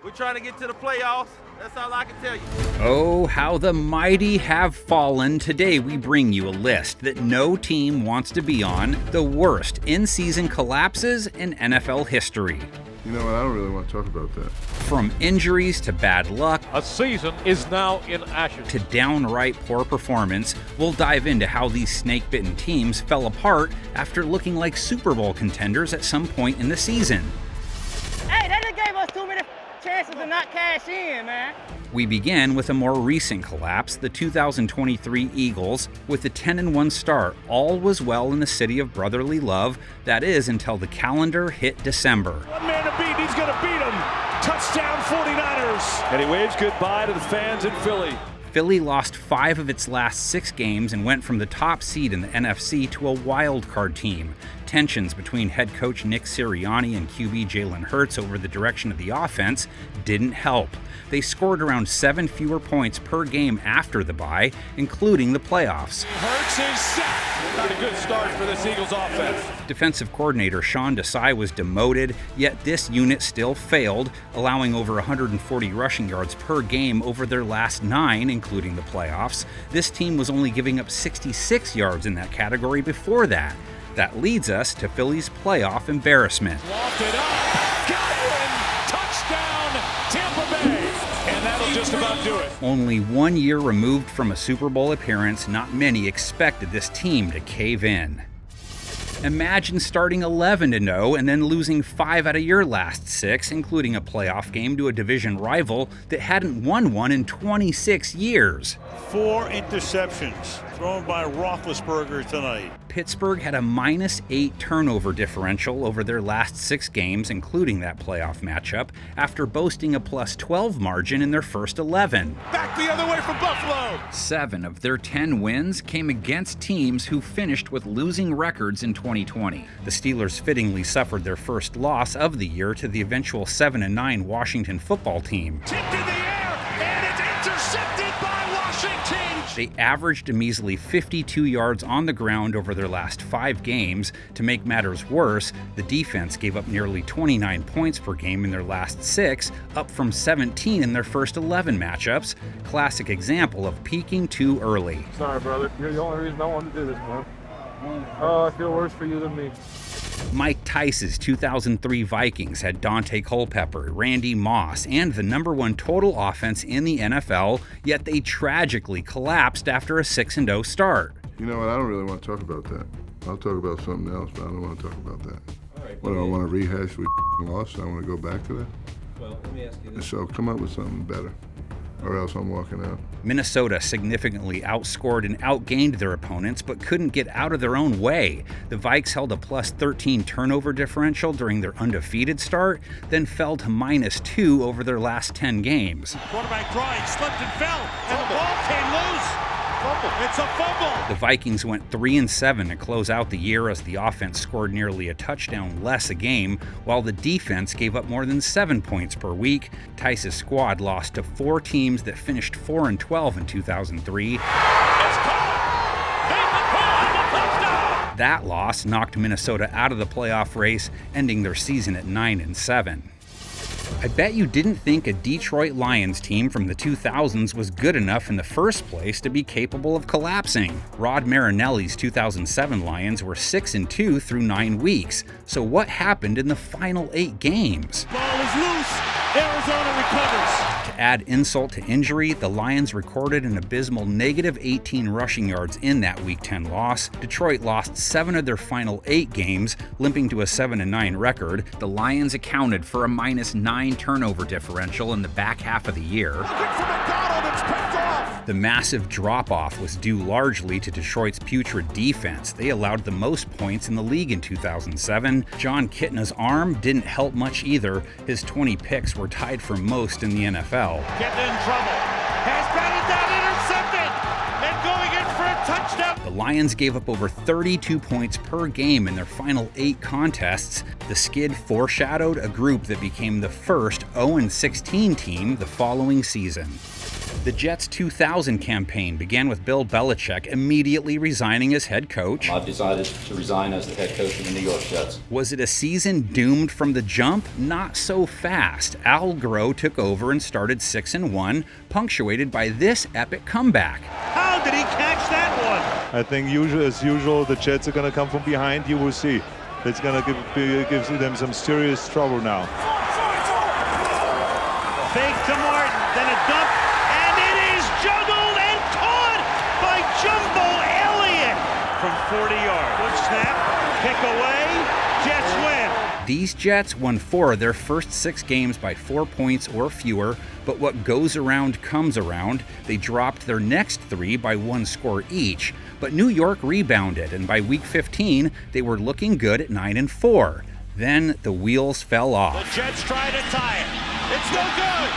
We're trying to get to the playoffs. That's all I can tell you. Oh, how the mighty have fallen. Today we bring you a list that no team wants to be on, the worst in-season collapses in NFL history. You know what, I don't really want to talk about that. From injuries to bad luck, a season is now in ashes, to downright poor performance, we'll dive into how these snake-bitten teams fell apart after looking like Super Bowl contenders at some point in the season. Hey, they just gave us too many chances to not cash in, man. We begin with a more recent collapse, the 2023 Eagles. With a 10-1 start, all was well in the city of brotherly love. That is, until the calendar hit December. One man to beat, he's going to beat him. Touchdown 49ers. and he waves goodbye to the fans in Philly. Philly lost 5 of its last 6 games and went from the top seed in the NFC to a wild card team. Tensions between head coach Nick Sirianni and QB Jalen Hurts over the direction of the offense didn't help. They scored around 7 fewer points per game after the bye, including the playoffs. Hurts is set. Not a good start for this Eagles offense. Defensive coordinator Sean Desai was demoted, yet this unit still failed, allowing over 140 rushing yards per game over their last 9, including the playoffs. This team was only giving up 66 yards in that category before that. That leads us to Philly's playoff embarrassment. Lofted up. Godwin. Touchdown. Tampa Bay. And that'll just about do it. Only 1 year removed from a Super Bowl appearance, not many expected this team to cave in. Imagine starting 11-0 and then losing 5 out of your last 6, including a playoff game to a division rival that hadn't won one in 26 years. 4 interceptions thrown by Roethlisberger tonight. Pittsburgh had a -8 turnover differential over their last 6 games, including that playoff matchup, after boasting a +12 margin in their first 11. Back the other way for Buffalo. 7 of their 10 wins came against teams who finished with losing records in 2020. The Steelers fittingly suffered their first loss of the year to the eventual 7-9 Washington football team. Tipped in the air, and it's intercepted by Washington. They averaged a measly 52 yards on the ground over their last 5 games. To make matters worse, the defense gave up nearly 29 points per game in their last 6, up from 17 in their first 11 matchups. Classic example of peaking too early. Sorry, brother. You're the only reason I wanted to do this, man. Oh, I feel worse for you than me. Mike Tice's 2003 Vikings had Dante Culpepper, Randy Moss, and the #1 total offense in the NFL, yet they tragically collapsed after a 6-0 start. You know what, I don't really want to talk about that. I'll talk about something else, but I don't want to talk about that. What, do I want to rehash we lost? I want to go back to that? Well, let me ask you this. So come up with something better, or else I'm walking out. Minnesota significantly outscored and outgained their opponents, but couldn't get out of their own way. The Vikes held a +13 turnover differential during their undefeated start, then fell to -2 over their last 10 games. Quarterback drawing, slipped and fell, and the ball came loose. It's a fumble. The Vikings went 3-7 to close out the year as the offense scored nearly a touchdown less a game, while the defense gave up more than 7 points per week. Tice's squad lost to 4 teams that finished 4-12 in 2003. That loss knocked Minnesota out of the playoff race, ending their season at 9-7. I bet you didn't think a Detroit Lions team from the 2000s was good enough in the first place to be capable of collapsing. Rod Marinelli's 2007 Lions were 6-2 through 9 weeks. So what happened in the final 8 games? Ball is loose. Arizona recovers. To add insult to injury, the Lions recorded an abysmal -18 rushing yards in that Week 10 loss. Detroit lost 7 of their final 8 games, limping to a 7-9 record. The Lions accounted for a -9 turnover differential in the back half of the year. The massive drop-off was due largely to Detroit's putrid defense. They allowed the most points in the league in 2007. John Kitna's arm didn't help much either. His 20 picks were tied for most in the NFL. Getting in trouble. Has batted down, intercepted, and going in for a touchdown. The Lions gave up over 32 points per game in their final 8 contests. The skid foreshadowed a group that became the first 0-16 team the following season. The Jets' 2000 campaign began with Bill Belichick immediately resigning as head coach. I've decided to resign as the head coach of the New York Jets. Was it a season doomed from the jump? Not so fast. Al Groh took over and started 6-1, punctuated by this epic comeback. How did he catch that one? I think as usual, the Jets are going to come from behind. You will see. It's going to give them some serious trouble now. Fake to Martin, then a dump, and it is juggled and caught by Jumbo Elliott from 40 yards. Good snap, kick away, Jets win. These Jets won 4 of their first 6 games by 4 points or fewer, but what goes around comes around. They dropped their next 3 by 1 score each, but New York rebounded, and by week 15, they were looking good at 9-4. Then the wheels fell off. The Jets try to tie it. It's no good.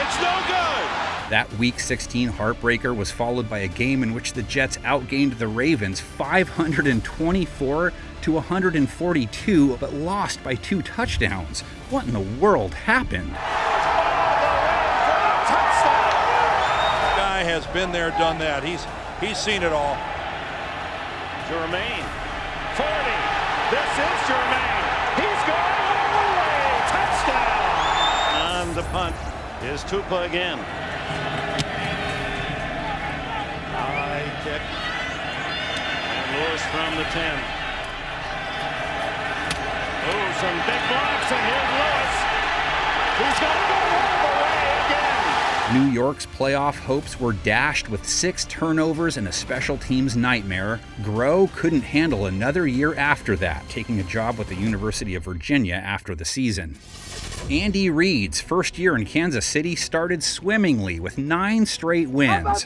It's no good. That Week 16 heartbreaker was followed by a game in which the Jets outgained the Ravens 524 to 142, but lost by 2 touchdowns. What in the world happened? The guy has been there, done that. He's seen it all. Jermaine, 40. This is Jermaine. He's going all the way. Touchdown. On the punt is Tupa again. High kick. And Lewis from the 10. Oh, some big blocks, and here's Lewis. He's going to go all the way again. New York's playoff hopes were dashed with 6 turnovers and a special teams nightmare. Groh couldn't handle another year after that, taking a job with the University of Virginia after the season. Andy Reid's first year in Kansas City started swimmingly with 9 straight wins.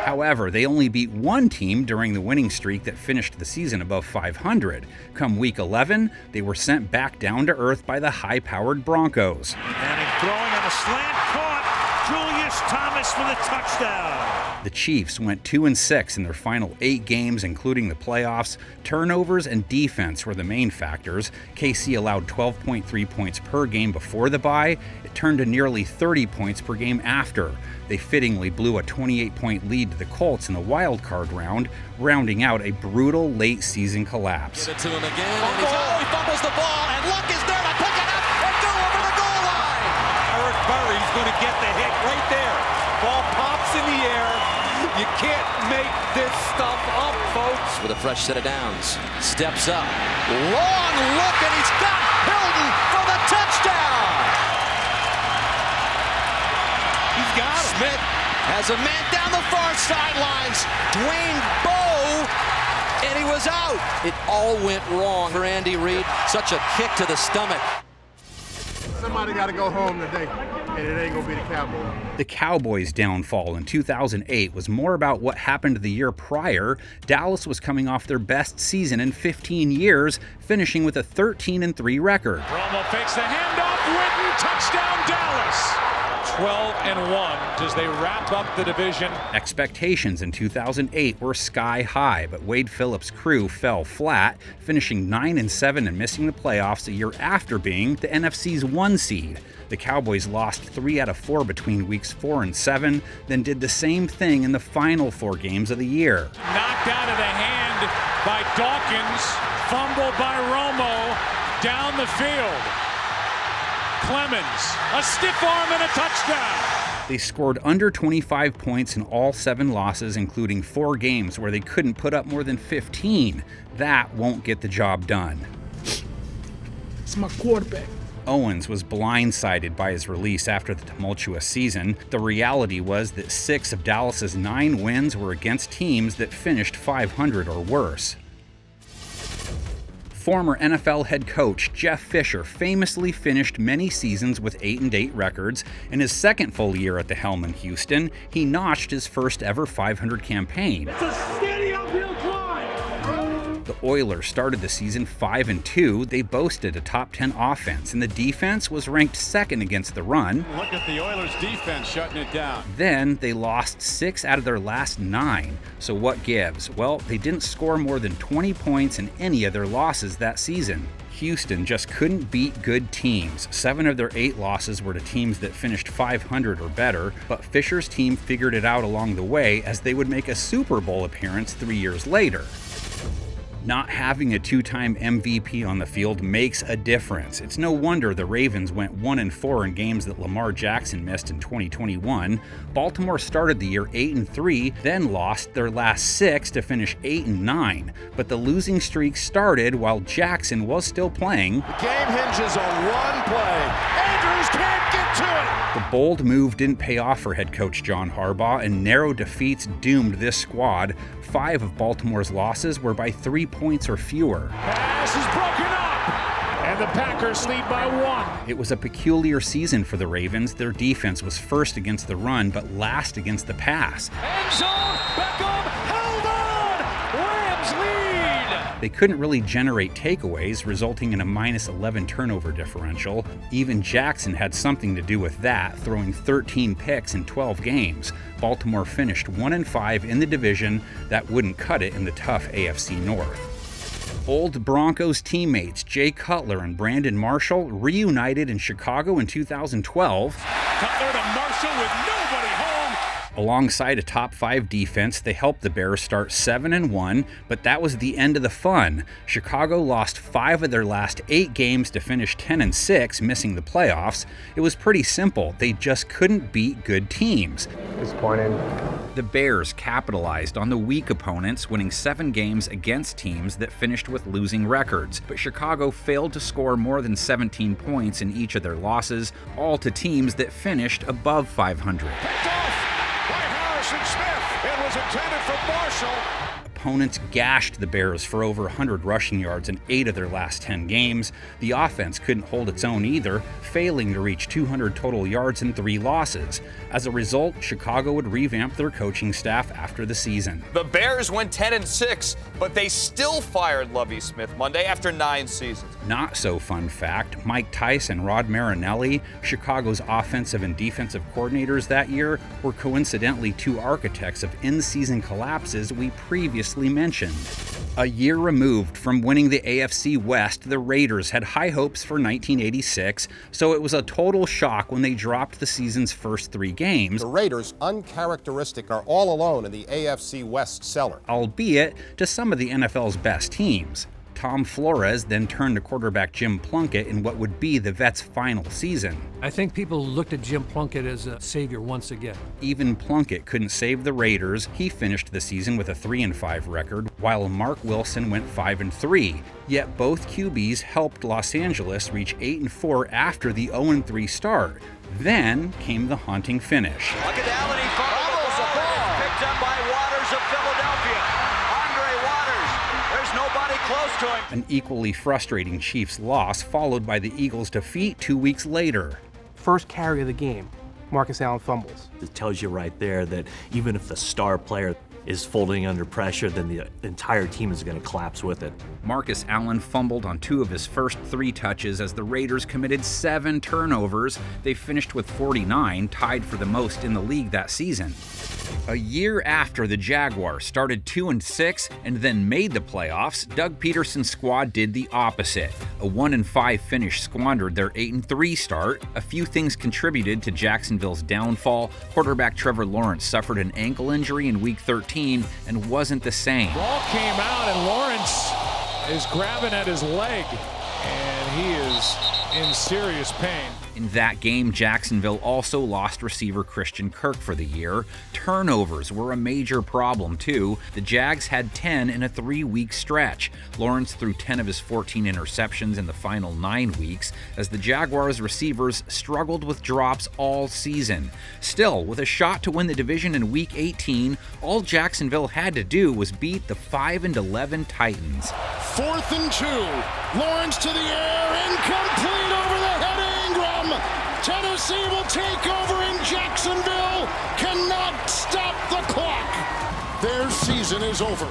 However, they only beat 1 team during the winning streak that finished the season above 500. Come week 11, they were sent back down to earth by the high-powered Broncos. And he's throwing on a slant, caught Julius Thomas for the touchdown. The Chiefs went 2-6 in their final 8 games, including the playoffs. Turnovers and defense were the main factors. KC allowed 12.3 points per game before the bye. It turned to nearly 30 points per game after. They fittingly blew a 28-point lead to the Colts in the wild card round, rounding out a brutal late-season collapse. Give it to him again, and he fumbles the ball, and Luck is there to pick it up and go over the goal line. Eric Berry's going to get the hit right there. Ball pops in the air. You can't make this stuff up, folks. With a fresh set of downs. Steps up. Long look, and he's got Hilton for the touchdown. He's got him. Smith has a man down the far sidelines. Dwayne Bowe, and he was out. It all went wrong for Andy Reid. Such a kick to the stomach. Somebody got to go home today, and it ain't going to be the Cowboys. The Cowboys' downfall in 2008 was more about what happened the year prior. Dallas was coming off their best season in 15 years, finishing with a 13-3 record. Romo fakes the handoff. Witten, touchdown Dallas. 12-1 as they wrap up the division. Expectations in 2008 were sky high, but Wade Phillips' crew fell flat, finishing 9-7 and missing the playoffs a year after being the NFC's 1 seed. The Cowboys lost 3 out of 4 between weeks 4 and 7, then did the same thing in the final 4 games of the year. Knocked out of the hand by Dawkins, fumbled by Romo, down the field. Clemens, a stiff arm and a touchdown. They scored under 25 points in all 7 losses, including 4 games where they couldn't put up more than 15. That won't get the job done. It's my quarterback. Owens was blindsided by his release after the tumultuous season. The reality was that 6 of Dallas's 9 wins were against teams that finished 500 or worse. Former NFL head coach Jeff Fisher famously finished many seasons with 8-8 records. In his second full year at the helm in Houston, he notched his first ever 500 campaign. It's a steady uphill climb. The Oilers started the season 5-2. They boasted a top 10 offense, and the defense was ranked second against the run. Look at the Oilers defense shutting it down. Then they lost 6 out of their last 9. So what gives? Well, they didn't score more than 20 points in any of their losses that season. Houston just couldn't beat good teams. 7 of their 8 losses were to teams that finished 500 or better, but Fisher's team figured it out along the way as they would make a Super Bowl appearance 3 years later. Not having a 2-time MVP on the field makes a difference. It's no wonder the Ravens went 1-4 in games that Lamar Jackson missed in 2021. Baltimore started the year 8-3, then lost their last 6 to finish 8-9. But the losing streak started while Jackson was still playing. The game hinges on one play. Andrews can't get to it. The bold move didn't pay off for head coach John Harbaugh, and narrow defeats doomed this squad. 5 of Baltimore's losses were by 3 points or fewer. Pass is broken up, and the Packers lead by 1. It was a peculiar season for the Ravens. Their defense was first against the run, but last against the pass. End zone, Beckham held on. Rams lead. They couldn't really generate takeaways, resulting in a -11 turnover differential. Even Jackson had something to do with that, throwing 13 picks in 12 games. Baltimore finished 1-5 in the division. That wouldn't cut it in the tough AFC North. Old Broncos teammates Jay Cutler and Brandon Marshall reunited in Chicago in 2012. Cutler to Marshall with nobody home. Alongside a top 5 defense, they helped the Bears start 7-1, but that was the end of the fun. Chicago lost 5 of their last 8 games to finish 10-6, missing the playoffs. It was pretty simple. They just couldn't beat good teams. Disappointing. The Bears capitalized on the weak opponents, winning 7 games against teams that finished with losing records. But Chicago failed to score more than 17 points in each of their losses, all to teams that finished above 500. Smith. It was intended for Marshall. Opponents gashed the Bears for over 100 rushing yards in 8 of their last 10 games. The offense couldn't hold its own either, failing to reach 200 total yards in 3 losses. As a result, Chicago would revamp their coaching staff after the season. The Bears went 10-6, but they still fired Lovie Smith Monday after 9 seasons. Not so fun fact, Mike Tice and Rod Marinelli, Chicago's offensive and defensive coordinators that year, were coincidentally 2 architects of in-season collapses we previously mentioned. A year removed from winning the AFC West, the Raiders had high hopes for 1986, so it was a total shock when they dropped the season's first 3 games. The Raiders, uncharacteristic, are all alone in the AFC West cellar. Albeit to some of the NFL's best teams. Tom Flores then turned to quarterback Jim Plunkett in what would be the Vets' final season. I think people looked at Jim Plunkett as a savior once again. Even Plunkett couldn't save the Raiders. He finished the season with a 3-5 record, while Mark Wilson went 5-3. Yet both QBs helped Los Angeles reach 8-4 after the 0-3 start. Then came the haunting finish. Agadelli fumbles the ball. Picked up by Waters of Philadelphia. Andre Waters. There's nobody close to him. An equally frustrating Chiefs loss, followed by the Eagles' defeat 2 weeks later. First carry of the game, Marcus Allen fumbles. It tells you right there that even if the star player is folding under pressure, then the entire team is going to collapse with it. Marcus Allen fumbled on 2 of his first 3 touches as the Raiders committed 7 turnovers. They finished with 49, tied for the most in the league that season. A year after the Jaguars started 2-6 and then made the playoffs, Doug Peterson's squad did the opposite. A 1-5 finish squandered their 8-3 start. A few things contributed to Jacksonville's downfall. Quarterback Trevor Lawrence suffered an ankle injury in Week 13 and wasn't the same. Ball came out and Lawrence is grabbing at his leg, and he is in serious pain. In that game, Jacksonville also lost receiver Christian Kirk for the year. Turnovers were a major problem, too. The Jags had 10 in a 3-week stretch. Lawrence threw 10 of his 14 interceptions in the final 9 weeks, as the Jaguars' receivers struggled with drops all season. Still, with a shot to win the division in Week 18, all Jacksonville had to do was beat the 5-11 Titans. 4th and 2. Lawrence to the air, incomplete over the head of Ingram. Tennessee will take over in Jacksonville. Cannot stop the clock. Their season is over.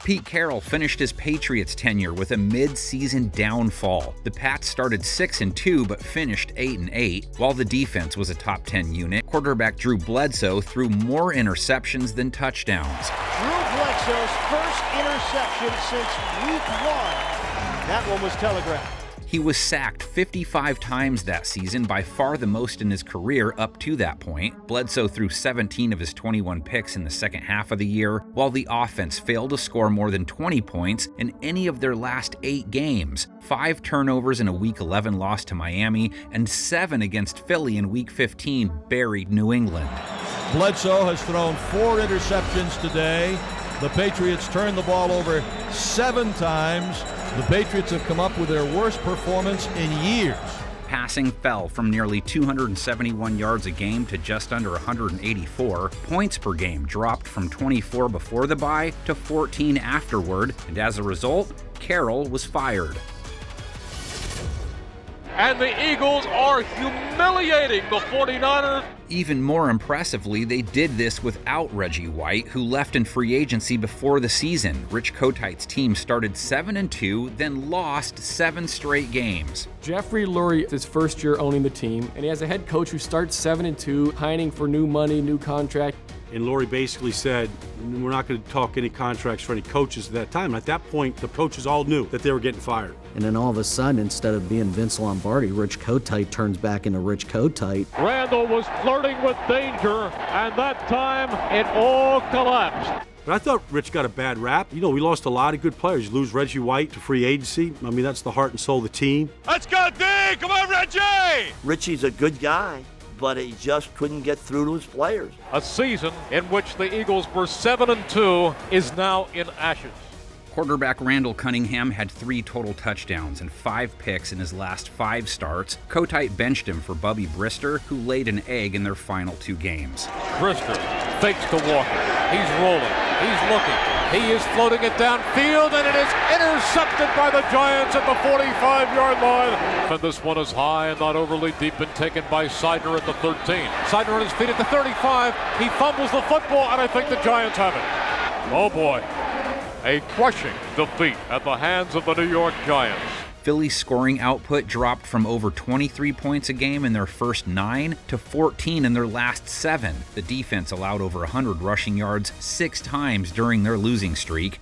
Pete Carroll finished his Patriots tenure with a mid-season downfall. The Pats started 6-2 but finished 8-8. While the defense was a top 10 unit, quarterback Drew Bledsoe threw more interceptions than touchdowns. Drew Bledsoe's first interception since Week 1. That one was telegraphed. He was sacked 55 times that season, by far the most in his career up to that point. Bledsoe threw 17 of his 21 picks in the second half of the year, while the offense failed to score more than 20 points in any of their last 8 games. 5 turnovers in a Week 11 loss to Miami, and 7 against Philly in Week 15 buried New England. Bledsoe has thrown 4 interceptions today. The Patriots turned the ball over 7 times. The Patriots have come up with their worst performance in years. Passing fell from nearly 271 yards a game to just under 184. Points per game dropped from 24 before the bye to 14 afterward, and as a result, Carroll was fired. And the Eagles are humiliating the 49ers. Even more impressively, they did this without Reggie White, who left in free agency before the season. Rich Kotite's team started 7-2, then lost 7 straight games. Jeffrey Lurie is his first year owning the team, and he has a head coach who starts 7-2, pining for new money, new contract. And Lurie basically said, we're not going to talk any contracts for any coaches at that time. And at that point, the coaches all knew that they were getting fired. And then all of a sudden, instead of being Vince Lombardi, Rich Kotite turns back into Rich Kotite. Randall was flirting with danger, and that time it all collapsed. But I thought Rich got a bad rap. You know, we lost a lot of good players. You lose Reggie White to free agency. I mean, that's the heart and soul of the team. Let's go, D! Come on, Reggie! Richie's a good guy, but he just couldn't get through to his players. A season in which the Eagles were 7-2 is now in ashes. Quarterback Randall Cunningham had 3 total touchdowns and 5 picks in his last 5 starts. Kotite benched him for Bubby Brister, who laid an egg in their final 2 games. Brister fakes to Walker. He's rolling. He's looking. He is floating it downfield, and it is intercepted by the Giants at the 45-yard line. And this one is high and not overly deep, and taken by Seidner at the 13. Seidner on his feet at the 35. He fumbles the football, and I think the Giants have it. Oh boy. A crushing defeat at the hands of the New York Giants. Philly's scoring output dropped from over 23 points a game in their first 9 to 14 in their last 7. The defense allowed over 100 rushing yards 6 times during their losing streak.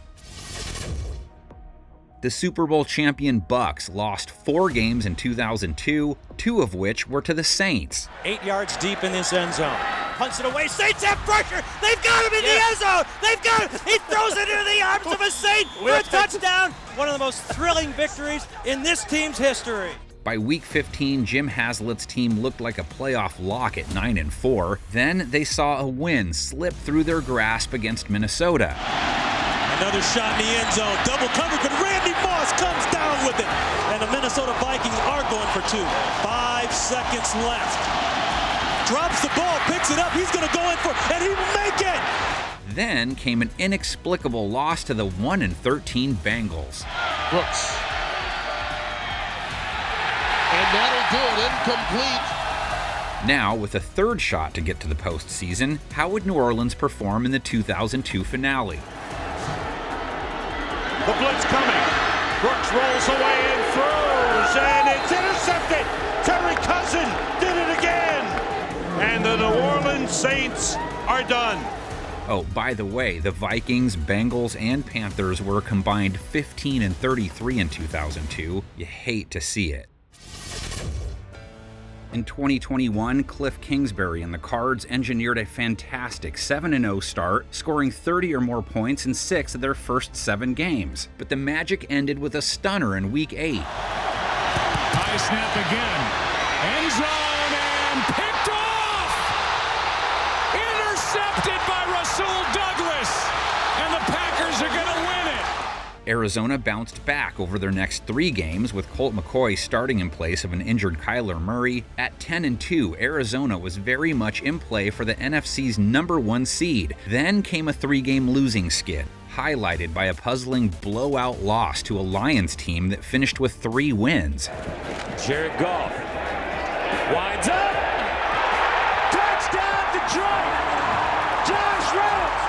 The Super Bowl champion Bucs lost 4 games in 2002, 2 of which were to the Saints. 8 yards deep in this end zone. Punts it away. Saints have pressure. They've got him in the end zone. They've got him. He throws it into the arms of a Saint for a touchdown. One of the most thrilling victories in this team's history. By Week 15, Jim Haslett's team looked like a playoff lock at 9-4. Then they saw a win slip through their grasp against Minnesota. Another shot in the end zone. Double coverage, but Randy Moss comes down with it. And the Minnesota Vikings are going for 2. 5 seconds left. Drops the ball, picks it up. He's going to go in for it, and he will make it. Then came an inexplicable loss to the 1-13 Bengals. Brooks. And that'll do it. Incomplete. Now, with a 3rd shot to get to the postseason, how would New Orleans perform in the 2002 finale? The blitz coming. Brooks rolls away and throws, and it's intercepted. Terry Cousin did it again. And the New Orleans Saints are done. Oh, by the way, the Vikings, Bengals, and Panthers were combined 15-33 in 2002. You hate to see it. In 2021, Cliff Kingsbury and the Cards engineered a fantastic 7-0 start, scoring 30 or more points in 6 of their first 7 games. But the magic ended with a stunner in Week 8. High snap again. End zone and picked off! Intercepted by Rasul Douglas! And the Packers are going to win it! Arizona bounced back over their next 3 games, with Colt McCoy starting in place of an injured Kyler Murray. At 10-2, Arizona was very much in play for the NFC's #1 seed. Then came a 3-game losing skid, highlighted by a puzzling blowout loss to a Lions team that finished with 3 wins. Jared Goff winds up. Touchdown Detroit! Josh Reynolds!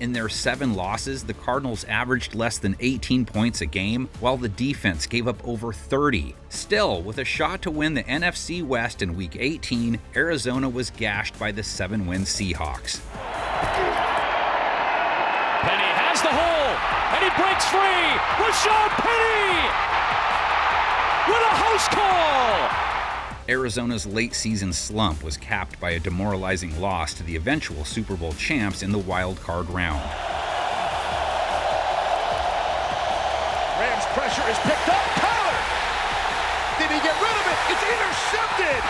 In their 7 losses, the Cardinals averaged less than 18 points a game, while the defense gave up over 30. Still, with a shot to win the NFC West in Week 18, Arizona was gashed by the 7-win Seahawks. Penny has finds the hole, and he breaks free. Rashad Penny with a house call. Arizona's late-season slump was capped by a demoralizing loss to the eventual Super Bowl champs in the wild card round. Rams pressure is picked up. Power! Did he get rid of it? It's intercepted!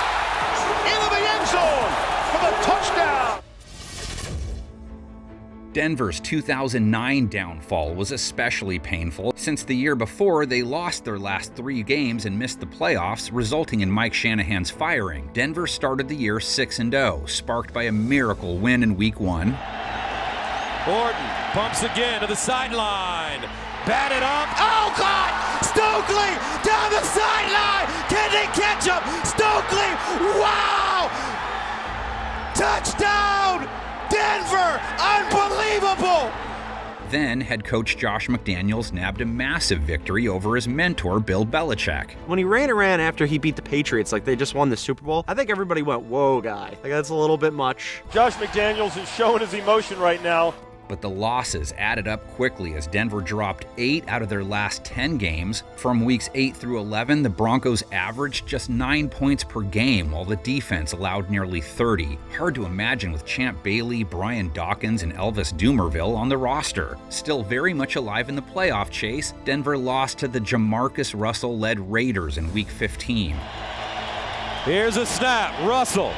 Into the end zone for the touchdown! Denver's 2009 downfall was especially painful since the year before they lost their last 3 games and missed the playoffs, resulting in Mike Shanahan's firing. Denver started the year 6-0, sparked by a miracle win in Week 1. Orton bumps again to the sideline. Batted up. Oh, God! Stokely down the sideline. Can they catch him? Stokely! Wow! Touchdown! Denver! Unbelievable! Then head coach Josh McDaniels nabbed a massive victory over his mentor Bill Belichick. When he ran around after he beat the Patriots like they just won the Super Bowl, I think everybody went, whoa, guy. Like, that's a little bit much. Josh McDaniels is showing his emotion right now. But the losses added up quickly as Denver dropped 8 out of their last 10 games. From weeks 8 through 11, the Broncos averaged just 9 points per game, while the defense allowed nearly 30. Hard to imagine with Champ Bailey, Brian Dawkins, and Elvis Dumerville on the roster. Still very much alive in the playoff chase, Denver lost to the Jamarcus Russell-led Raiders in Week 15. Here's a snap. Russell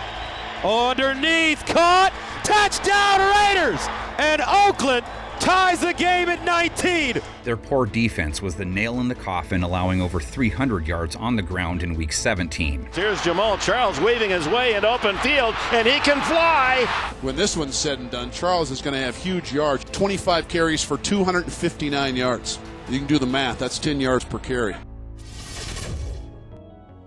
underneath, caught, touchdown Raiders! And Oakland ties the game at 19. Their poor defense was the nail in the coffin, allowing over 300 yards on the ground in Week 17. Here's Jamal Charles waving his way into open field, and he can fly. When this one's said and done, Charles is going to have huge yards. 25 carries for 259 yards. You can do the math. That's 10 yards per carry.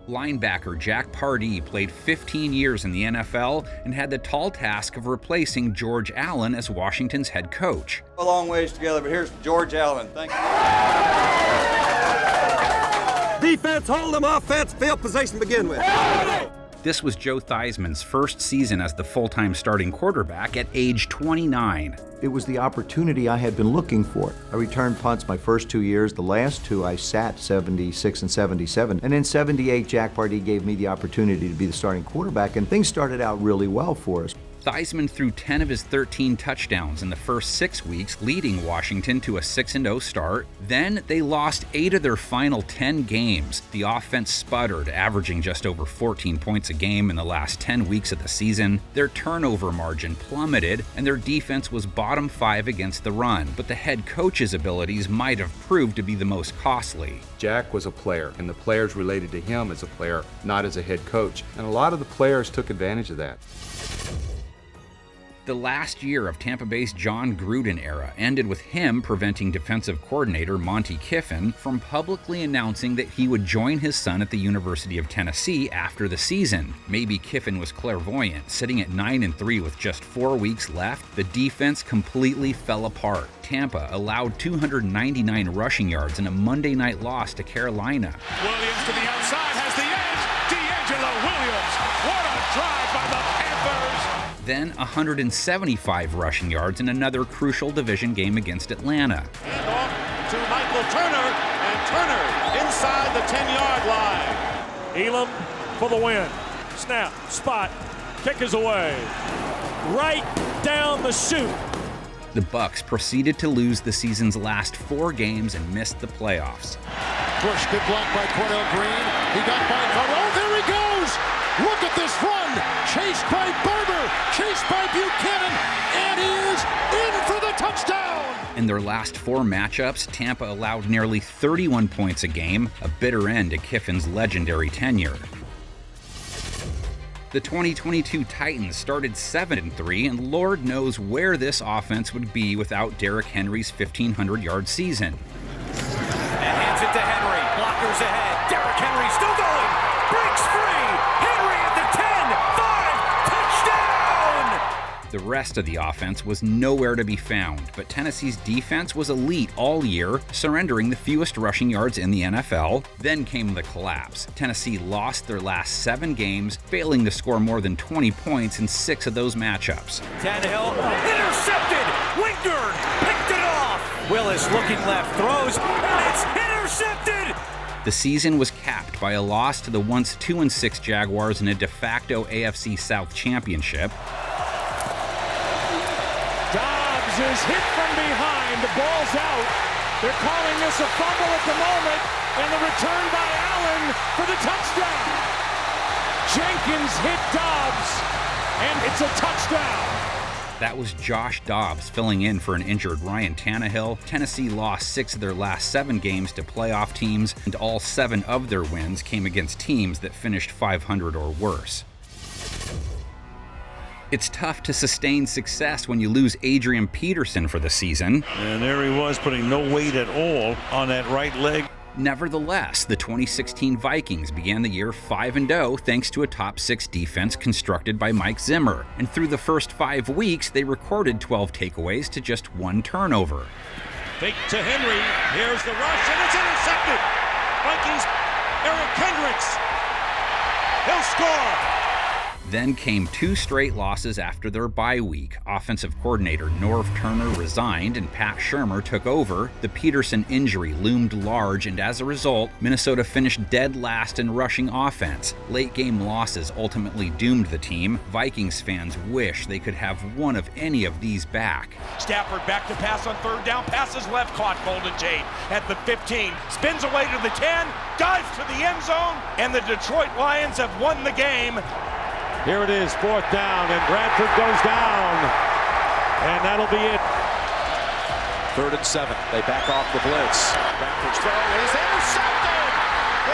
Linebacker Jack Pardee played 15 years in the NFL and had the tall task of replacing George Allen as Washington's head coach. A long ways together, but here's George Allen. Thank you. Defense, hold them, offense, field position to begin with. This was Joe Theismann's first season as the full-time starting quarterback at age 29. It was the opportunity I had been looking for. I returned punts my first 2 years. The last 2 I sat 76 and 77. And in 78, Jack Pardee gave me the opportunity to be the starting quarterback, and things started out really well for us. Theismann threw 10 of his 13 touchdowns in the first 6 weeks, leading Washington to a 6-0 start. Then they lost 8 of their final 10 games. The offense sputtered, averaging just over 14 points a game in the last 10 weeks of the season. Their turnover margin plummeted, and their defense was bottom 5 against the run. But the head coach's abilities might have proved to be the most costly. Jack was a player, and the players related to him as a player, not as a head coach. And a lot of the players took advantage of that. The last year of Tampa Bay's John Gruden era ended with him preventing defensive coordinator Monty Kiffin from publicly announcing that he would join his son at the University of Tennessee after the season. Maybe Kiffin was clairvoyant. Sitting at 9-3 with just 4 weeks left, the defense completely fell apart. Tampa allowed 299 rushing yards in a Monday night loss to Carolina. Williams to the outside has the edge. D'Angelo Williams. What a drive by the Panthers. Then 175 rushing yards in another crucial division game against Atlanta. And off to Michael Turner, and Turner inside the 10-yard line. Elam for the win. Snap, spot, kick is away. Right down the chute. The Bucs proceeded to lose the season's last 4 games and missed the playoffs. Bush, good block by Cordell Green. He got by oh, there he goes! Look at this run! Chased by Barber, chased by Buchanan, and he is in for the touchdown! In their last 4 matchups, Tampa allowed nearly 31 points a game, a bitter end to Kiffin's legendary tenure. The 2022 Titans started 7-3, and Lord knows where this offense would be without Derrick Henry's 1,500-yard season. And hands it to Henry. Blockers ahead. Derrick Henry still going. Breaks free. Henry at the 10. 5. Touchdown! The rest of the offense was nowhere to be found, but Tennessee's defense was elite all year, surrendering the fewest rushing yards in the NFL. Then came the collapse. Tennessee lost their last 7 games, failing to score more than 20 points in 6 of those matchups. Tannehill intercepted. Wingard picked it off. Willis looking left, throws, and it's intercepted! The season was capped by a loss to the once 2-6 Jaguars in a de facto AFC South championship. Dobbs is hit from behind. The ball's out. They're calling this a fumble at the moment, and the return by Allen for the touchdown. Jenkins hit Dobbs, and it's a touchdown. That was Josh Dobbs filling in for an injured Ryan Tannehill. Tennessee lost 6 of their last 7 games to playoff teams, and all 7 of their wins came against teams that finished 500 or worse. It's tough to sustain success when you lose Adrian Peterson for the season. And there he was, putting no weight at all on that right leg. Nevertheless, the 2016 Vikings began the year 5-0 thanks to a top 6 defense constructed by Mike Zimmer. And through the first 5 weeks, they recorded 12 takeaways to just 1 turnover. Fake to Henry. Here's the rush, and it's intercepted. Vikings, Eric Kendricks. He'll score. Then came 2 straight losses after their bye week. Offensive coordinator Norv Turner resigned and Pat Shurmur took over. The Peterson injury loomed large, and as a result, Minnesota finished dead last in rushing offense. Late-game losses ultimately doomed the team. Vikings fans wish they could have one of any of these back. Stafford back to pass on 3rd down, passes left, caught Golden Tate at the 15, spins away to the 10, dives to the end zone, and the Detroit Lions have won the game. Here it is, 4th down, and Bradford goes down, and that'll be it. 3rd and 7. They back off the blitz. Bradford's throw is intercepted.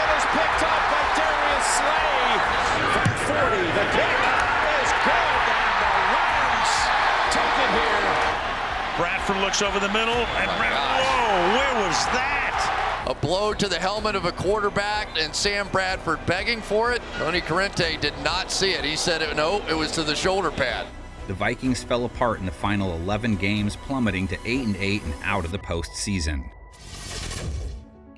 It is picked up by Darius Slay. From 40, the kick is good, and the Lions take it here. Bradford looks over the middle, and whoa, where was that? A blow to the helmet of a quarterback, and Sam Bradford begging for it. Tony Corrente did not see it. He said, no, it was to the shoulder pad. The Vikings fell apart in the final 11 games, plummeting to 8-8 and out of the postseason.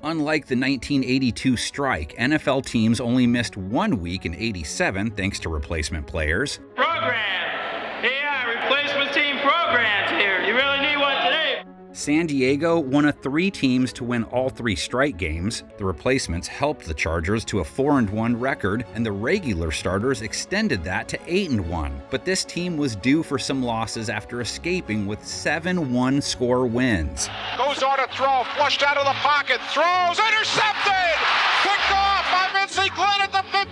Unlike the 1982 strike, NFL teams only missed 1 week in '87 thanks to replacement players. Program! Yeah, replacement team programs here. You really need one today. San Diego, one of 3 teams to win all 3 strike games. The replacements helped the Chargers to a 4-1 record, and the regular starters extended that to 8-1. But this team was due for some losses after escaping with 7 one-score wins. Goes on to throw, flushed out of the pocket, throws, intercepted! Picked off by Vincent Glenn at the 50,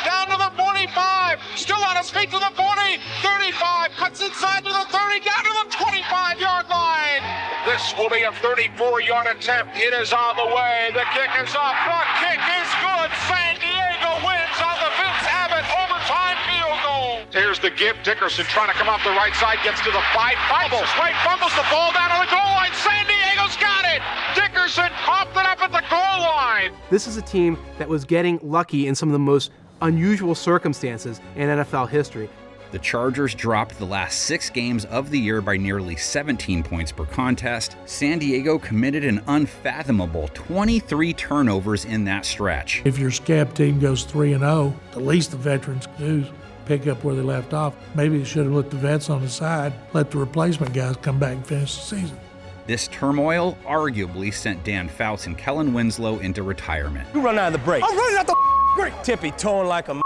down to the 45, still on his feet to the 40, 35, cuts inside to the 30, down to the 25-yard line. This will be a 34-yard attempt. It is on the way. The kick is up. The kick is good. San Diego wins on the Vince Abbott overtime field goal. Here's the give. Dickerson trying to come off the right side. Gets to the 5. Fumbles. Right, fumbles the ball down on the goal line. San Diego's got it. Dickerson popped it up at the goal line. This is a team that was getting lucky in some of the most unusual circumstances in NFL history. The Chargers dropped the last 6 games of the year by nearly 17 points per contest. San Diego committed an unfathomable 23 turnovers in that stretch. If your scab team goes 3-0, the least the veterans can do is pick up where they left off. Maybe they should have let the vets on the side, let the replacement guys come back and finish the season. This turmoil arguably sent Dan Fouts and Kellen Winslow into retirement. You run out of the break. I'm running out the break. Tippy towing like a You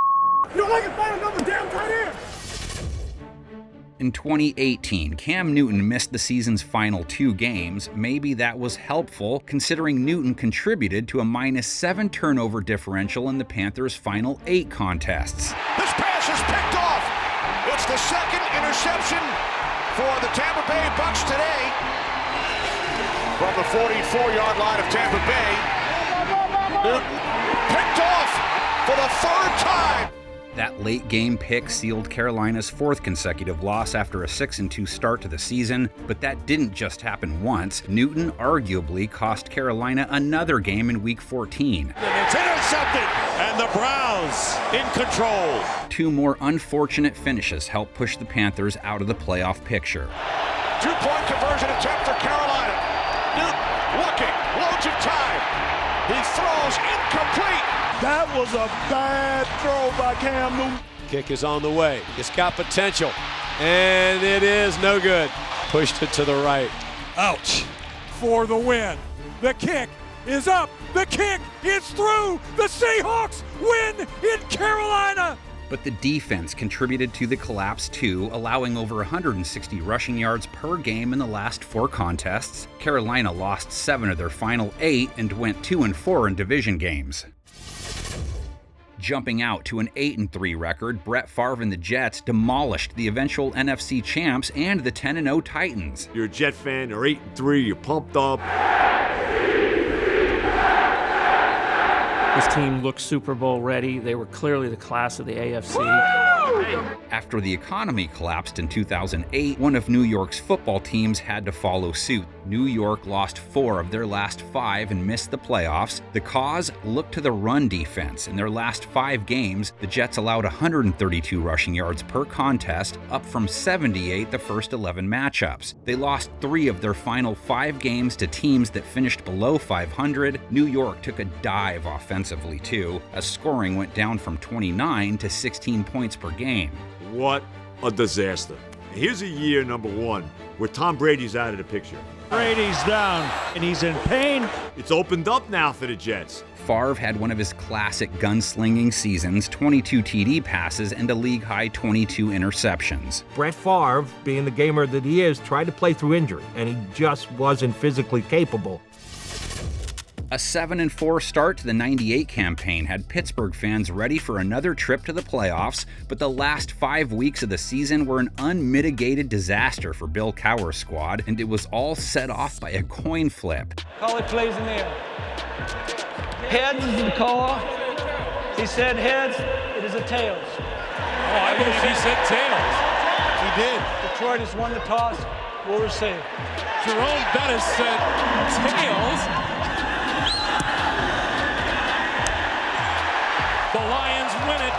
don't like it, find another damn tight end. In 2018, Cam Newton missed the season's final 2 games. Maybe that was helpful, considering Newton contributed to a -7 turnover differential in the Panthers' final 8 contests. This pass is picked off. It's the 2nd interception for the Tampa Bay Bucs today. From the 44-yard line of Tampa Bay, Newton picked off for the 3rd time. That late-game pick sealed Carolina's 4th consecutive loss after a 6-2 start to the season, but that didn't just happen once. Newton arguably cost Carolina another game in Week 14. And it's intercepted, and the Browns in control. 2 more unfortunate finishes helped push the Panthers out of the playoff picture. 2-point conversion attempt for Carolina. Newton looking, loads of time. He throws incomplete. That was a bad throw by Cam Newton. Kick is on the way. It's got potential, and it is no good. Pushed it to the right. Ouch. for the win. The kick is up. The kick is through. The Seahawks win in Carolina. But the defense contributed to the collapse too, allowing over 160 rushing yards per game in the last 4 contests. Carolina lost 7 of their final 8 and went 2-4 in division games. Jumping out to an 8-3 record, Brett Favre and the Jets demolished the eventual NFC champs and the 10-0 Titans. You're a Jet fan, they're 8-3, you're pumped up. This team looked Super Bowl ready. They were clearly the class of the AFC. After the economy collapsed in 2008, one of New York's football teams had to follow suit. New York lost 4 of their last 5 and missed the playoffs. The cause looked to the run defense. In their last 5 games, the Jets allowed 132 rushing yards per contest, up from 78 the first 11 matchups. They lost 3 of their final 5 games to teams that finished below 500. New York took a dive offensively too, as scoring went down from 29 to 16 points per game. What a disaster. Here's a year number 1 where Tom Brady's out of the picture. Brady's down, and he's in pain. It's opened up now for the Jets. Favre had one of his classic gunslinging seasons, 22 TD passes and a league-high 22 interceptions. Brett Favre, being the gamer that he is, tried to play through injury, and he just wasn't physically capable. A 7-4 start to the '98 campaign had Pittsburgh fans ready for another trip to the playoffs, but the last 5 weeks of the season were an unmitigated disaster for Bill Cowher's squad, and it was all set off by a coin flip. Call it plays in the air. Heads is the call. He said heads, it is a tails. Oh, I believe he said tails. He did. Detroit has won the toss. We'll receive. Jerome Bettis said tails. The Lions win it.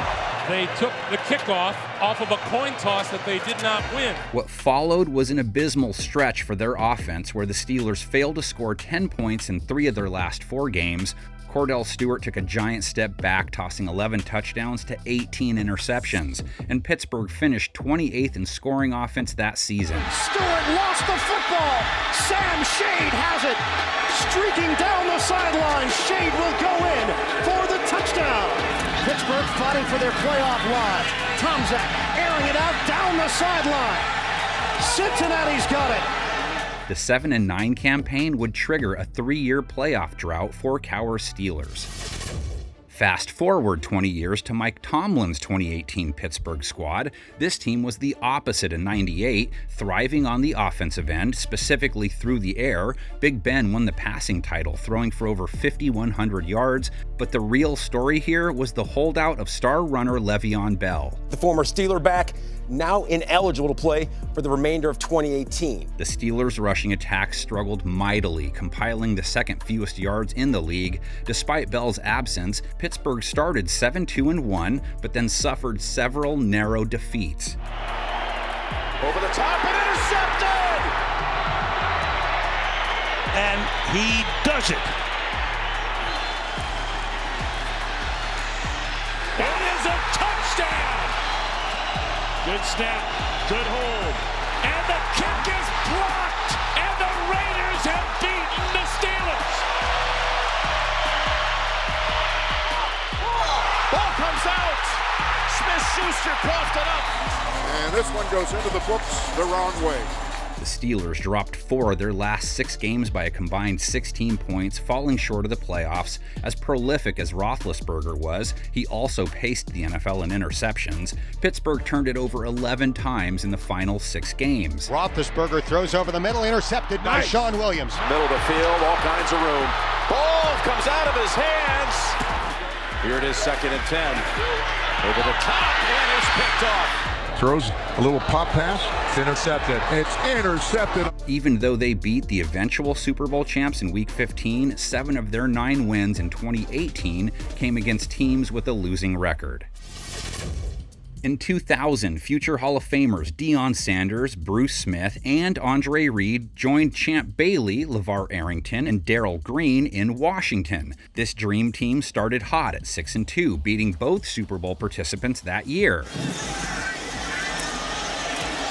They took the kickoff off of a coin toss that they did not win. What followed was an abysmal stretch for their offense, where the Steelers failed to score 10 points in 3 of their last 4 games. Cordell Stewart took a giant step back, tossing 11 touchdowns to 18 interceptions, and Pittsburgh finished 28th in scoring offense that season. Stewart lost the football. Sam Shade has it. Streaking down the sideline, Shade will go in for the touchdown. Pittsburgh fighting for their playoff lives. Tomczak airing it out down the sideline. Cincinnati's got it. The 7-9 campaign would trigger a 3-year playoff drought for Cowher's Steelers. Fast forward 20 years to Mike Tomlin's 2018 Pittsburgh squad. This team was the opposite in '98, thriving on the offensive end, specifically through the air. Big Ben won the passing title, throwing for over 5,100 yards, but the real story here was the holdout of star runner Le'Veon Bell. The former Steeler back, now ineligible to play for the remainder of 2018. The Steelers' rushing attack struggled mightily, compiling the second fewest yards in the league. Despite Bell's absence, Pittsburgh started 7-2-1, but then suffered several narrow defeats. Over the top and intercepted! And he does it. It is a touchdown! Good snap, good hold. And the kick is blocked! And the Raiders have beaten the Steelers! Ball comes out! Smith-Schuster coughed it up! And this one goes into the books the wrong way. The Steelers dropped 4 of their last 6 games by a combined 16 points, falling short of the playoffs. As prolific as Roethlisberger was, he also paced the NFL in interceptions. Pittsburgh turned it over 11 times in the final 6 games. Roethlisberger throws over the middle, intercepted by Sean Williams. Middle of the field, all kinds of room. Ball comes out of his hands. Here it is, 2nd and 10. Over the top, and it's picked off. Throws a little pop pass. It's intercepted. It's intercepted. Even though they beat the eventual Super Bowl champs in Week 15, 7 of their 9 wins in 2018 came against teams with a losing record. In 2000, future Hall of Famers Deion Sanders, Bruce Smith, and Andre Reed joined Champ Bailey, LeVar Arrington, and Darrell Green in Washington. This dream team started hot at 6-2, beating both Super Bowl participants that year.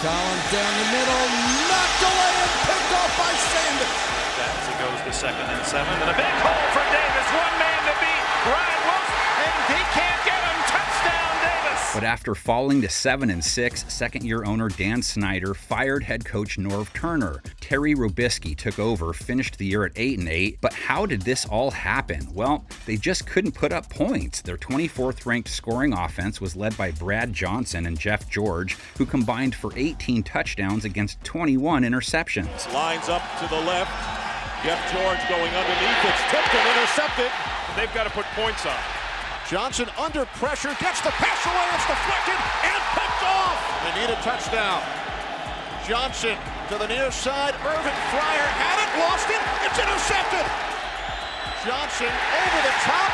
Collins down the middle, knocked away and picked off by Sanders. That's the 2nd and 7. And a big hole for Davis. One man to beat. Ryan Wilson, and he can't get him. Touchdown, Davis. But after falling to 7-6, second-year owner Dan Snyder fired head coach Norv Turner. Terry Robisky took over, finished the year at 8-8. But how did this all happen? Well, they just couldn't put up points. Their 24th-ranked scoring offense was led by Brad Johnson and Jeff George, who combined for 18 touchdowns against 21 interceptions. Lines up to the left. Jeff George going underneath. It's tipped and intercepted. They've got to put points on. Johnson under pressure, gets the pass away, it's deflected and picked off. They need a touchdown. Johnson to the near side, Irvin Fryer had it, lost it, it's intercepted. Johnson over the top,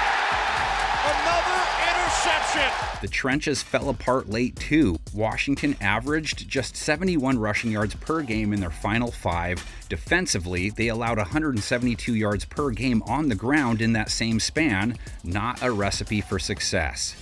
another interception. The trenches fell apart late too. Washington averaged just 71 rushing yards per game in their final 5. Defensively, they allowed 172 yards per game on the ground in that same span. Not a recipe for success.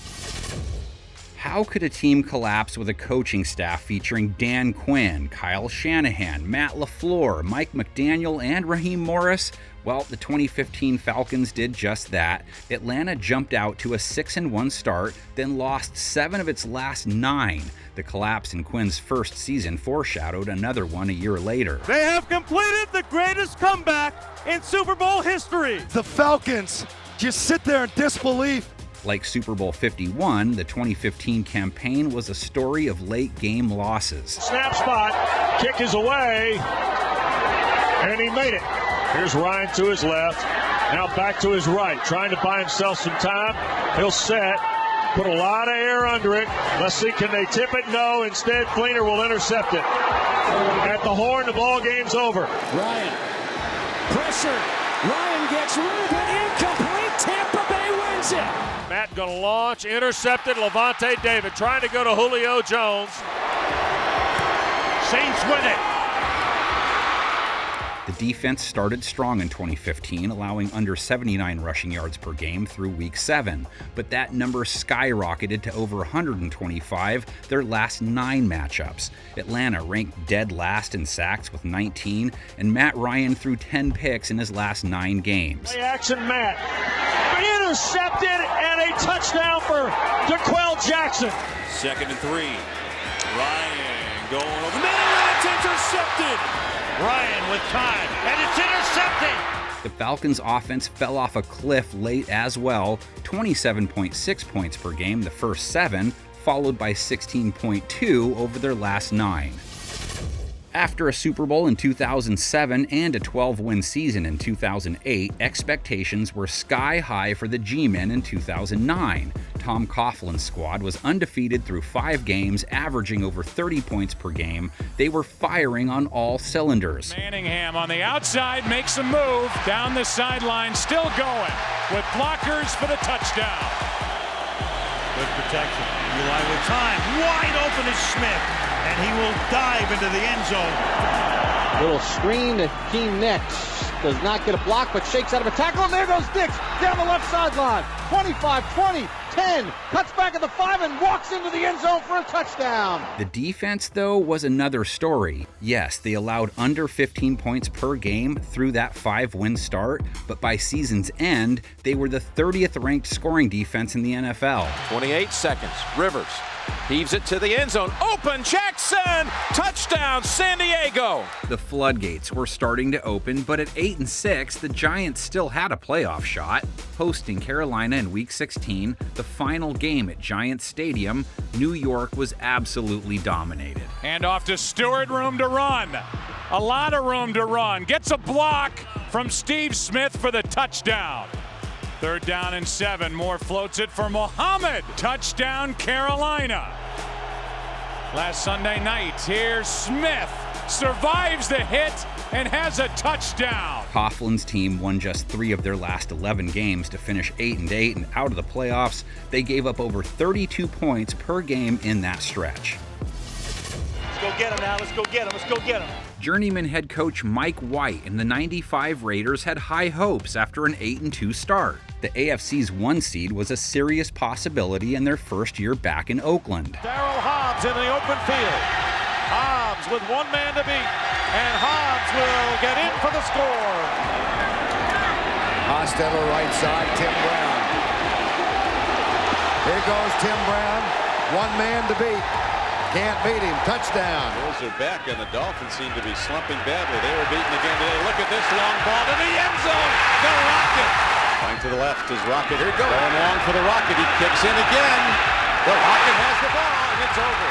How could a team collapse with a coaching staff featuring Dan Quinn, Kyle Shanahan, Matt LaFleur, Mike McDaniel, and Raheem Morris? Well, the 2015 Falcons did just that. Atlanta jumped out to a 6-1 start, then lost 7 of its last 9. The collapse in Quinn's first season foreshadowed another one a year later. They have completed the greatest comeback in Super Bowl history. The Falcons just sit there in disbelief. Like Super Bowl 51, the 2015 campaign was a story of late-game losses. Snap spot, kick is away, and he made it. Here's Ryan to his left, now back to his right, trying to buy himself some time. He'll set, put a lot of air under it. Let's see, can they tip it? No, instead Fleener will intercept it. At the horn, the ball game's over. Ryan, pressure, Ryan gets rid of it, incomplete, Tampa Bay wins it. Matt going to launch, intercepted, Levante David trying to go to Julio Jones. Saints win it. The defense started strong in 2015, allowing under 79 rushing yards per game through Week 7, but that number skyrocketed to over 125 their last 9 matchups. Atlanta ranked dead last in sacks with 19, and Matt Ryan threw 10 picks in his last 9 games. Play action, Matt. Intercepted and a touchdown for DeQuell Jackson. 2nd and 3. Ryan going over the middle and it's intercepted. Ryan with time, and it's intercepted. The Falcons' offense fell off a cliff late as well, 27.6 points per game the first 7, followed by 16.2 over their last 9. After a Super Bowl in 2007 and a 12-win season in 2008, expectations were sky high for the G-Men in 2009. Tom Coughlin's squad was undefeated through 5 games, averaging over 30 points per game. They were firing on all cylinders. Manningham on the outside makes a move down the sideline, still going with blockers for the touchdown. Good protection. Eli with time. Wide open is Smith, and he will dive into the end zone. Little screen to Keem Nicks. Does not get a block, but shakes out of a tackle, and there goes Nicks down the left sideline. 25, 20, 10, cuts back at the 5 and walks into the end zone for a touchdown. The defense, though, was another story. Yes, they allowed under 15 points per game through that 5-win start, but by season's end, they were the 30th ranked scoring defense in the NFL. 28 seconds. Rivers heaves it to the end zone. Open Jackson! Touchdown, San Diego! The floodgates were starting to open, but at 8-6, the Giants still had a playoff shot. Hosting Carolina in Week 16, the final game at Giants Stadium, New York was absolutely dominated. Hand off to Stewart, room to run. A lot of room to run. Gets a block from Steve Smith for the touchdown. 3rd down and 7. Moore floats it for Muhammad. Touchdown, Carolina. Last Sunday night, here's Smith. Survives the hit and has a touchdown. Coughlin's team won just 3 of their last 11 games to finish 8-8 and out of the playoffs. They gave up over 32 points per game in that stretch. Let's go get him now. Let's go get him. Let's go get him. Journeyman head coach Mike White and the 95 Raiders had high hopes after an 8-2 start. The AFC's 1 seed was a serious possibility in their first year back in Oakland. Darryl Hobbs in the open field. Hobbs with 1 man to beat, and Hobbs will get in for the score. Hostetler right side, Tim Brown. Here goes Tim Brown. One man to beat. Can't beat him. Touchdown. Bills are back, and the Dolphins seem to be slumping badly. They were beaten again today. Look at this long ball to the end zone. The Rocket. Going to the left is Rocket. Here goes. Going long for the Rocket. He kicks in again. The Rocket has the ball, and it's over.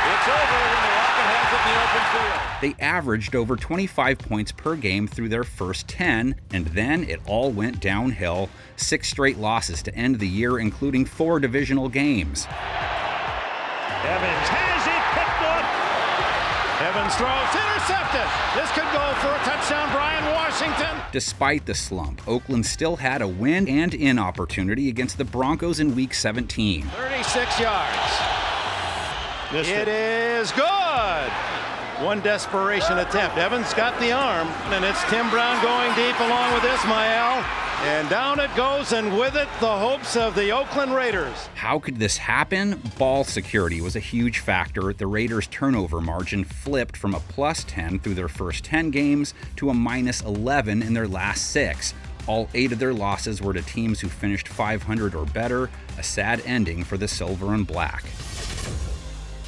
It's over when the Rocket has it in the open field. They averaged over 25 points per game through their first 10, and then it all went downhill. 6 straight losses to end the year, including 4 divisional games. Evans has it picked up. Evans throws, intercepted. This could go for a touchdown, Brian Washington. Despite the slump, Oakland still had a win and in opportunity against the Broncos in Week 17. 36 yards. It is good. One desperation attempt. Evans got the arm, and it's Tim Brown going deep along with Ismael. And down it goes, and with it, the hopes of the Oakland Raiders. How could this happen? Ball security was a huge factor. The Raiders' turnover margin flipped from a +10 through their first 10 games to a -11 in their last 6. All 8 of their losses were to teams who finished 500 or better, a sad ending for the Silver and Black.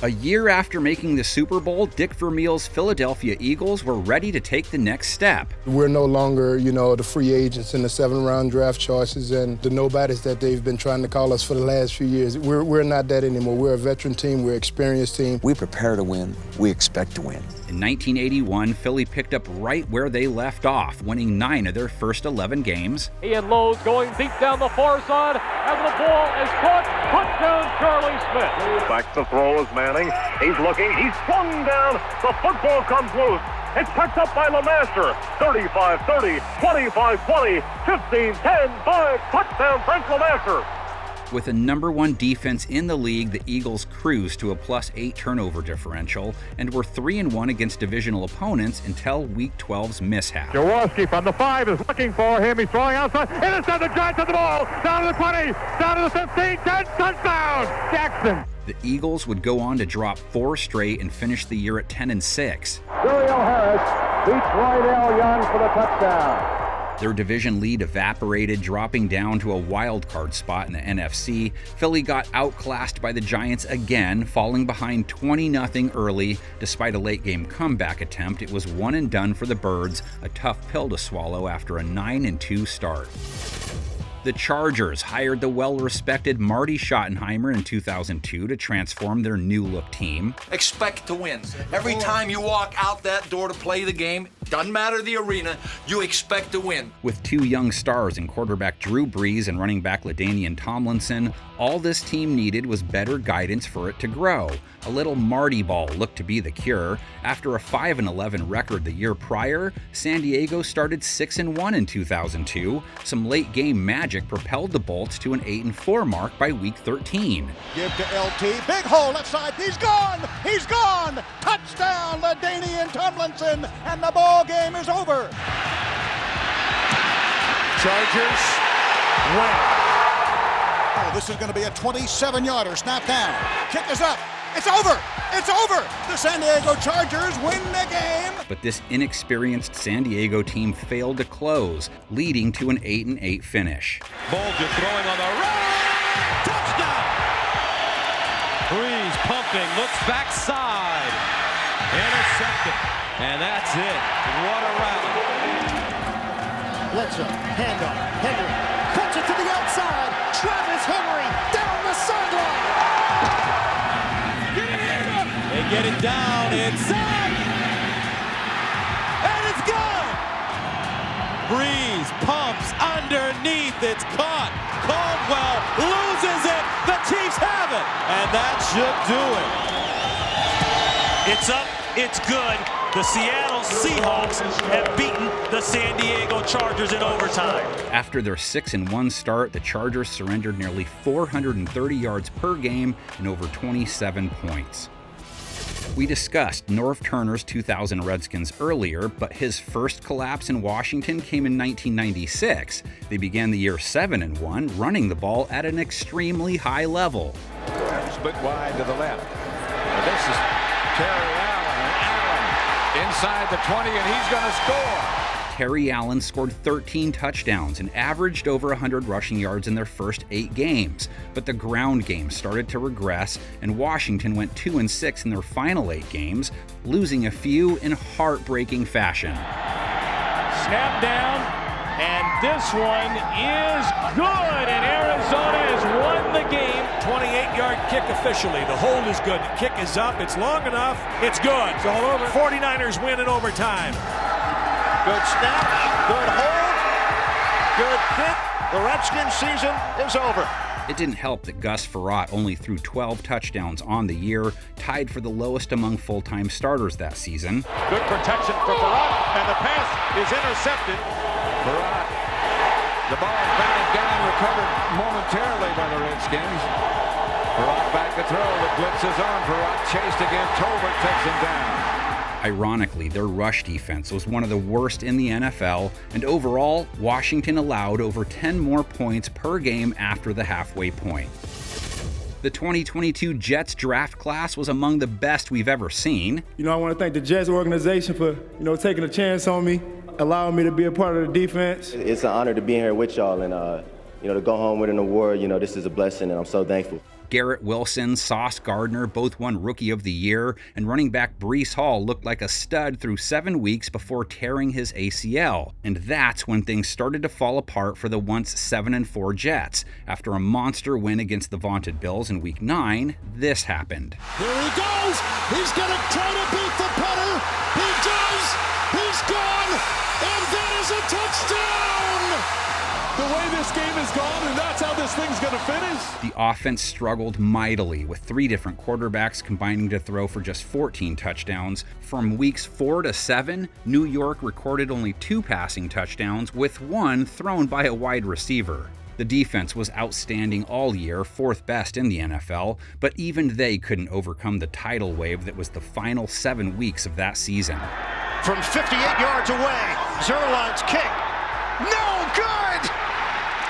A year after making the Super Bowl, Dick Vermeil's Philadelphia Eagles were ready to take the next step. We're no longer, the free agents and the 7th-round draft choices and the nobodies that they've been trying to call us for the last few years. We're not that anymore. We're a veteran team. We're an experienced team. We prepare to win. We expect to win. In 1981, Philly picked up right where they left off, winning 9 of their first 11 games. Ian Lowe's going deep down the far side, and the ball is caught. Touchdown, Charlie Smith. Back to throw is Manning. He's looking. He's swung down. The football comes loose. It's picked up by LeMaster. 35-30, 25-20, 15-10, 5. Touchdown, Frank LeMaster. With a #1 defense in the league, the Eagles cruised to a +8 turnover differential and were 3-1 against divisional opponents until Week 12's mishap. Jaworski from the 5 is looking for him. He's throwing outside. Intercepted. Giants at the ball. Down to the 20. Down to the 15. 10. Touchdown. Jackson. The Eagles would go on to drop 4 straight and finish the year at 10-6. Uriel Harris beats Roydell Young for the touchdown. Their division lead evaporated, dropping down to a wild card spot in the NFC. Philly got outclassed by the Giants again, falling behind 20-0 early. Despite a late-game comeback attempt, it was one and done for the Birds, a tough pill to swallow after a 9-2 start. The Chargers hired the well-respected Marty Schottenheimer in 2002 to transform their new-look team. Expect to win. Every time you walk out that door to play the game, doesn't matter the arena, you expect to win. With 2 young stars in quarterback Drew Brees and running back LaDainian Tomlinson, all this team needed was better guidance for it to grow. A little Marty ball looked to be the cure. After a 5-11 record the year prior, San Diego started 6-1 in 2002. Some late-game magic propelled the Bolts to an 8-4 mark by Week 13. Give to LT, big hole left side, he's gone! He's gone! Touchdown, LaDainian Tomlinson, and the ball game is over. Chargers win. Oh, this is going to be a 27-yarder, snap down. Kick is up. It's over! It's over! The San Diego Chargers win the game! But this inexperienced San Diego team failed to close, leading to an 8-8 finish. Bolger throwing on the right! Touchdown! Breeze pumping, looks backside. Intercepted. And that's it. What a rally. Bledsoe, handoff, Henry, cuts it to the outside. Travis Henry down the sideline. They get it down inside. And it's gone. Breeze pumps underneath. It's caught. Caldwell loses it. The Chiefs have it. And that should do it. It's up. It's good. The Seattle Seahawks have beaten the San Diego Chargers in overtime. After their 6-1 start, the Chargers surrendered nearly 430 yards per game and over 27 points. We discussed Norv Turner's 2000 Redskins earlier, but his first collapse in Washington came in 1996. They began the year 7-1, running the ball at an extremely high level. Split wide to the left. Now this is Terry Allen. Inside the 20, and he's going to score. Terry Allen scored 13 touchdowns and averaged over 100 rushing yards in their first 8 games. But the ground game started to regress, and Washington went 2-6 in their final 8 games, losing a few in heartbreaking fashion. Snap down, and this one is good, and Arizona has won the game. 28-yard kick officially. The hold is good. The kick is up. It's long enough. It's good. It's all over. 49ers win in overtime. Good snap, good hold, good kick. The Redskins season is over. It didn't help that Gus Frerotte only threw 12 touchdowns on the year, tied for the lowest among full-time starters that season. Good protection for Frerotte, and the pass is intercepted. Frerotte, the ball batted down, recovered momentarily by the Redskins. Frerotte back to throw, the blitz is on. Frerotte chased again, Tolbert takes him down. Ironically, their rush defense was one of the worst in the NFL, and overall, Washington allowed over 10 more points per game after the halfway point. The 2022 Jets draft class was among the best we've ever seen. I want to thank the Jets organization for, taking a chance on me, allowing me to be a part of the defense. It's an honor to be here with y'all, and to go home with an award, this is a blessing, and I'm so thankful. Garrett Wilson, Sauce Gardner both won Rookie of the Year, and running back Breece Hall looked like a stud through 7 weeks before tearing his ACL. And that's when things started to fall apart for the once 7-4 Jets. After a monster win against the vaunted Bills in Week 9, this happened. Here he goes! He's gonna try to beat the punter! He does! He's gone! And that is a touchdown! The way this game is gone, and that's how this thing's going to finish. The offense struggled mightily, with 3 different quarterbacks combining to throw for just 14 touchdowns. From weeks 4 to 7, New York recorded only 2 passing touchdowns, with 1 thrown by a wide receiver. The defense was outstanding all year, 4th best in the NFL, but even they couldn't overcome the tidal wave that was the final 7 weeks of that season. From 58 yards away, Zerline's kick. No good!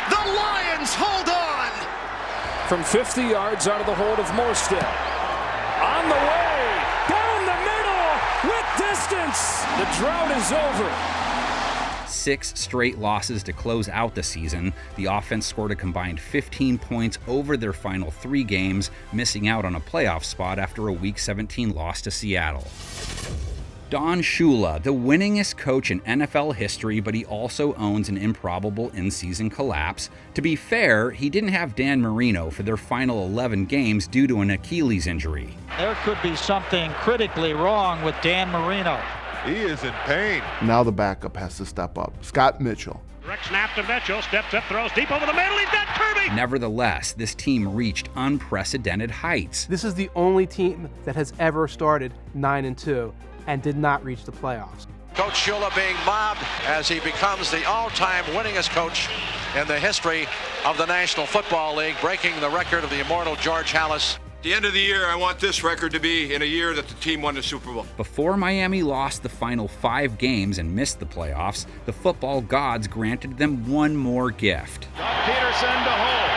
The Lions hold on! From 50 yards out of the hold of Morstead. On the way, down the middle, with distance. The drought is over. 6 straight losses to close out the season. The offense scored a combined 15 points over their final 3 games, missing out on a playoff spot after a Week 17 loss to Seattle. Don Shula, the winningest coach in NFL history, but he also owns an improbable in-season collapse. To be fair, he didn't have Dan Marino for their final 11 games due to an Achilles injury. There could be something critically wrong with Dan Marino. He is in pain. Now the backup has to step up. Scott Mitchell. Direct snap to Mitchell, steps up, throws deep over the middle, he's got Kirby! Nevertheless, this team reached unprecedented heights. This is the only team that has ever started 9-2. And did not reach the playoffs. Coach Shula being mobbed as he becomes the all-time winningest coach in the history of the National Football League, breaking the record of the immortal George Halas. At the end of the year, I want this record to be in a year that the team won the Super Bowl. Before Miami lost the final 5 games and missed the playoffs, the football gods granted them one more gift. Doug Peterson to hold.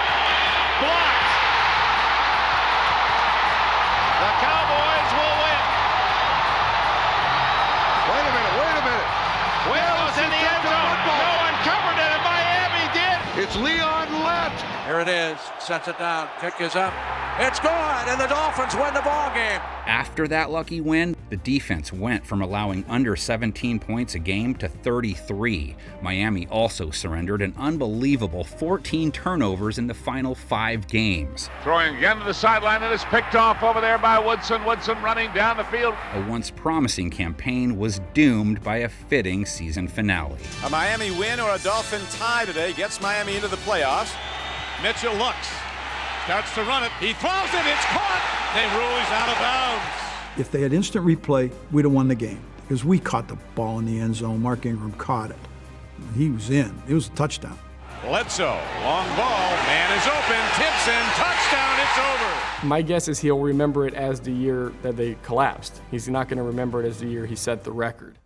Blocked. The Cowboys will win. Wait a minute. Will was in the end zone. No one covered it, and Miami did. It's Leon left. Here it is, sets it down, kick is up. It's gone, and the Dolphins win the ball game. After that lucky win, the defense went from allowing under 17 points a game to 33. Miami also surrendered an unbelievable 14 turnovers in the final 5 games. Throwing again to the sideline, and it's picked off over there by Woodson. Woodson running down the field. A once promising campaign was doomed by a fitting season finale. A Miami win or a Dolphin tie today gets Miami into the playoffs. Mitchell looks. Starts to run it. He throws it. It's caught. They rule he's out of bounds. If they had instant replay, we'd have won the game because we caught the ball in the end zone. Mark Ingram caught it. He was in. It was a touchdown. Bledsoe, long ball. Man is open. Timpson, touchdown. It's over. My guess is he'll remember it as the year that they collapsed. He's not going to remember it as the year he set the record.